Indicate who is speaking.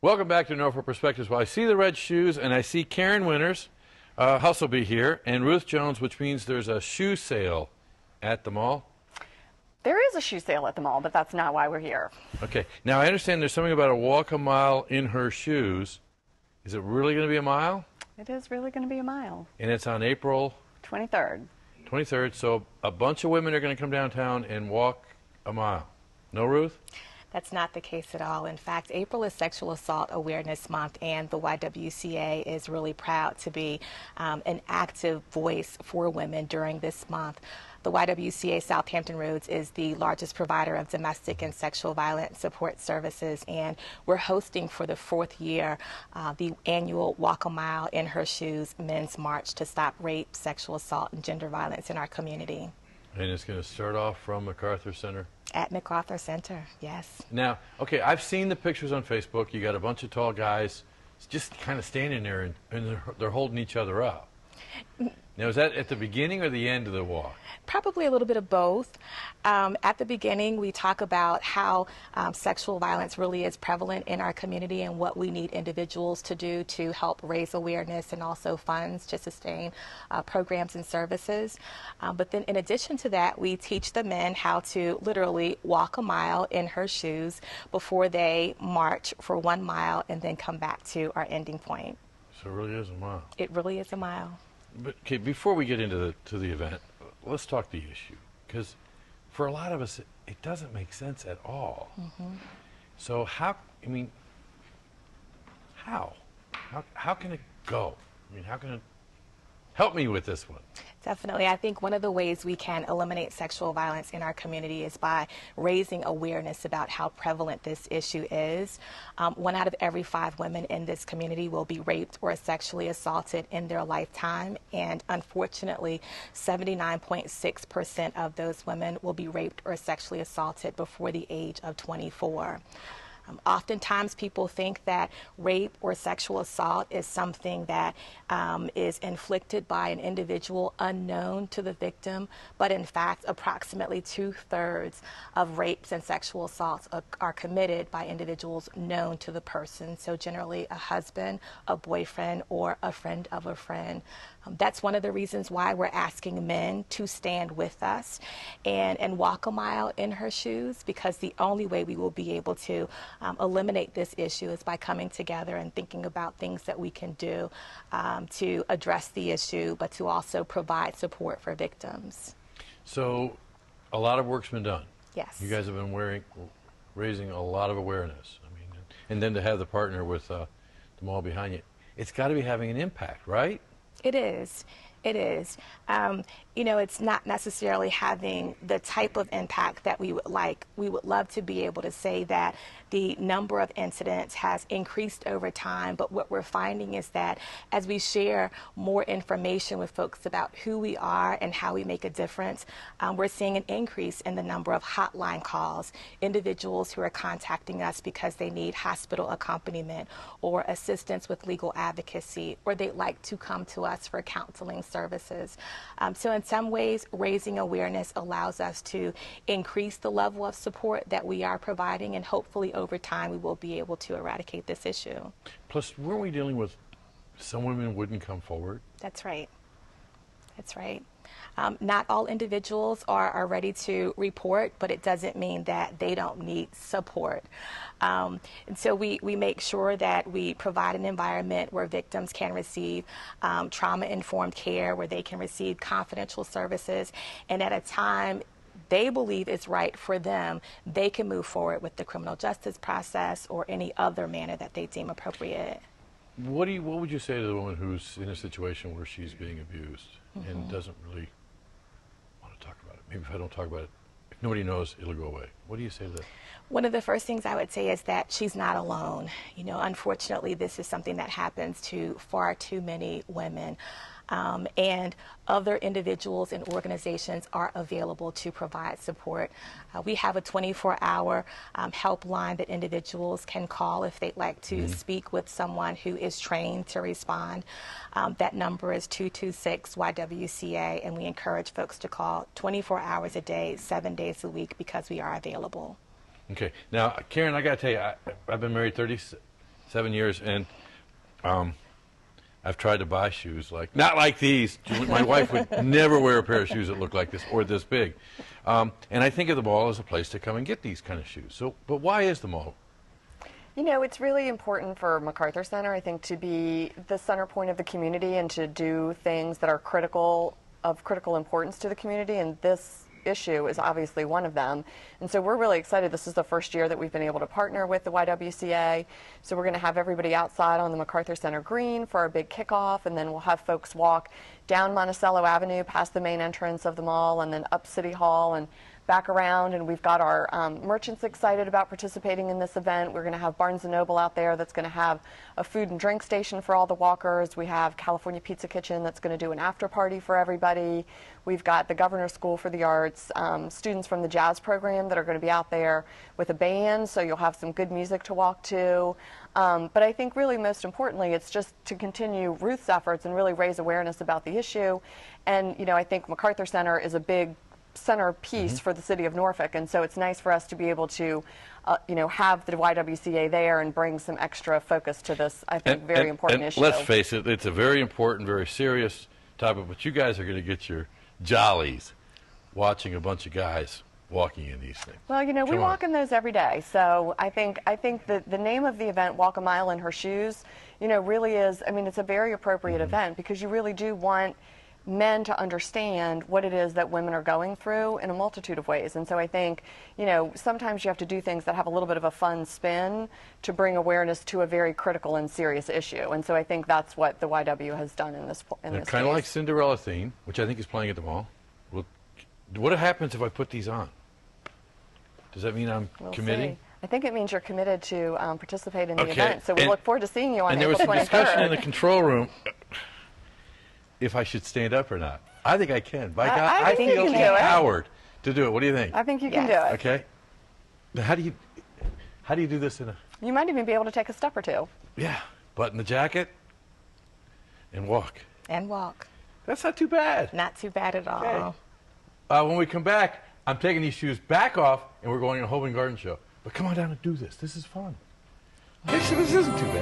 Speaker 1: Welcome back to Norfolk Perspectives. Well, I see the red shoes, and I see Karen Winters, Hustlebee here, and Ruth Jones, which means there's a shoe sale at the mall.
Speaker 2: There is a shoe sale at the mall, but that's not why we're here.
Speaker 1: Okay. Now, I understand there's something about a walk a mile in her shoes. Is it really going to be a mile?
Speaker 2: It is really going to be a mile.
Speaker 1: And it's on April
Speaker 2: 23rd.
Speaker 1: 23rd, so a bunch of women are going to come downtown and walk a mile. No, Ruth?
Speaker 3: That's not the case at all. In fact, April is Sexual Assault Awareness Month, and the YWCA is really proud to be an active voice for women during this month. The YWCA Southampton Roads is the largest provider of domestic and sexual violence support services, and we're hosting for the 4th year the annual Walk a Mile in Her Shoes Men's March to stop rape, sexual assault, and gender violence in our community.
Speaker 1: And it's going to start off from MacArthur Center?
Speaker 3: At MacArthur Center, yes.
Speaker 1: Now, okay, I've seen the pictures on Facebook. You got a bunch of tall guys just kind of standing there, and they're holding each other up. Now, is that at the beginning or the end of the walk?
Speaker 3: Probably a little bit of both. At the beginning, we talk about how sexual violence really is prevalent in our community and what we need individuals to do to help raise awareness and also funds to sustain programs and services. But then in addition to that, we teach the men how to literally walk a mile in her shoes before they march for 1 mile and then come back to our ending point.
Speaker 1: So it really is a mile.
Speaker 3: It really is a mile.
Speaker 1: But okay, before we get into the event, let's talk the issue, because for a lot of us, it doesn't make sense at all. Mm-hmm. So how can it go? I mean, how can it help me with this one?
Speaker 3: Definitely. I think one of the ways we can eliminate sexual violence in our community is by raising awareness about how prevalent this issue is. 1 out of every 5 women in this community will be raped or sexually assaulted in their lifetime, and unfortunately 79.6% of those women will be raped or sexually assaulted before the age of 24. Oftentimes people think that rape or sexual assault is something that is inflicted by an individual unknown to the victim, but in fact approximately 2/3 of rapes and sexual assaults are committed by individuals known to the person, so generally a husband, a boyfriend, or a friend of a friend. That's one of the reasons why we're asking men to stand with us and walk a mile in her shoes, because the only way we will be able to eliminate this issue is by coming together and thinking about things that we can do to address the issue, but to also provide support for victims.
Speaker 1: So a lot of work's been done.
Speaker 3: Yes.
Speaker 1: You guys have been raising a lot of awareness. I mean, and then to have the partner with the mall behind you, it's got to be having an impact, right?
Speaker 3: It is. It is. You know, it's not necessarily having the type of impact that we would like. We would love to be able to say that the number of incidents has increased over time, but what we're finding is that as we share more information with folks about who we are and how we make a difference, we're seeing an increase in the number of hotline calls, individuals who are contacting us because they need hospital accompaniment or assistance with legal advocacy, or they'd like to come to us for counseling services. So in some ways, raising awareness allows us to increase the level of support that we are providing, and hopefully over time we will be able to eradicate this issue.
Speaker 1: Plus, weren't we dealing with some women wouldn't come forward?
Speaker 3: That's right. That's right. Not all individuals are ready to report, but it doesn't mean that they don't need support. And so we make sure that we provide an environment where victims can receive trauma-informed care, where they can receive confidential services, and at a time they believe is right for them, they can move forward with the criminal justice process or any other manner that they deem appropriate.
Speaker 1: What would you say to the woman who's in a situation where she's being abused and doesn't really want to talk about it? Maybe if I don't talk about it, if nobody knows, it'll go away. What do you say to that?
Speaker 3: One of the first things I would say is that she's not alone. You know, unfortunately, this is something that happens to far too many women. And other individuals and organizations are available to provide support. We have a 24-hour helpline that individuals can call if they'd like to speak with someone who is trained to respond. That number is 226-YWCA, and we encourage folks to call 24 hours a day, 7 days a week, because we are available.
Speaker 1: Okay. Now, Karen, I got to tell you, I've been married 36 7 years, and I've tried to buy shoes not like these. My wife would never wear a pair of shoes that look like this or this big. And I think of the mall as a place to come and get these kind of shoes. So, but why is the mall?
Speaker 2: You know, it's really important for MacArthur Center, I think, to be the center point of the community and to do things that are of critical importance to the community, and this issue is obviously one of them. And so we're really excited. This is the first year that we've been able to partner with the YWCA. So we're going to have everybody outside on the MacArthur Center Green for our big kickoff, and then we'll have folks walk down Monticello Avenue past the main entrance of the mall and then up City Hall and back around, and we've got our merchants excited about participating in this event. We're going to have Barnes & Noble out there that's going to have a food and drink station for all the walkers. We have California Pizza Kitchen that's going to do an after party for everybody. We've got the Governor's School for the Arts, students from the jazz program that are going to be out there with a band, so you'll have some good music to walk to. But I think really most importantly, it's just to continue Ruth's efforts and really raise awareness about the issue. And, you know, I think MacArthur Center is a big centerpiece for the city of Norfolk, and so it's nice for us to be able to you know, have the YWCA there and bring some extra focus to this, I think, very important issue.
Speaker 1: Let's face it, it's a very important, very serious topic, but you guys are going to get your jollies watching a bunch of guys walking in these things.
Speaker 2: Well, you know, we walk in those every day, so I think that the name of the event, Walk a Mile in Her Shoes, you know, really is, I mean, it's a very appropriate event because you really do want men to understand what it is that women are going through in a multitude of ways. And so I think, you know, sometimes you have to do things that have a little bit of a fun spin to bring awareness to a very critical and serious issue. And so I think that's what the YW has done in this case.
Speaker 1: Kind of like Cinderella theme, which I think is playing at the mall. Well, what happens if I put these on? Does that mean I'm committing?
Speaker 2: See. I think it means you're committed to participate in the event. So we look forward to seeing you on April 23rd.
Speaker 1: And there was some discussion in the control room if I should stand up or not. I think I can. By God, I feel empowered to do it. What do you think?
Speaker 2: I think you can do it.
Speaker 1: Okay. Now, how do you do this in a...
Speaker 2: You might even be able to take a step or two.
Speaker 1: Yeah. Button the jacket and walk.
Speaker 3: And walk.
Speaker 1: That's not too bad.
Speaker 3: Not too bad at all.
Speaker 1: Okay. When we come back, I'm taking these shoes back off and we're going to a Home and Garden show. But come on down and do this. This is fun. This isn't too bad.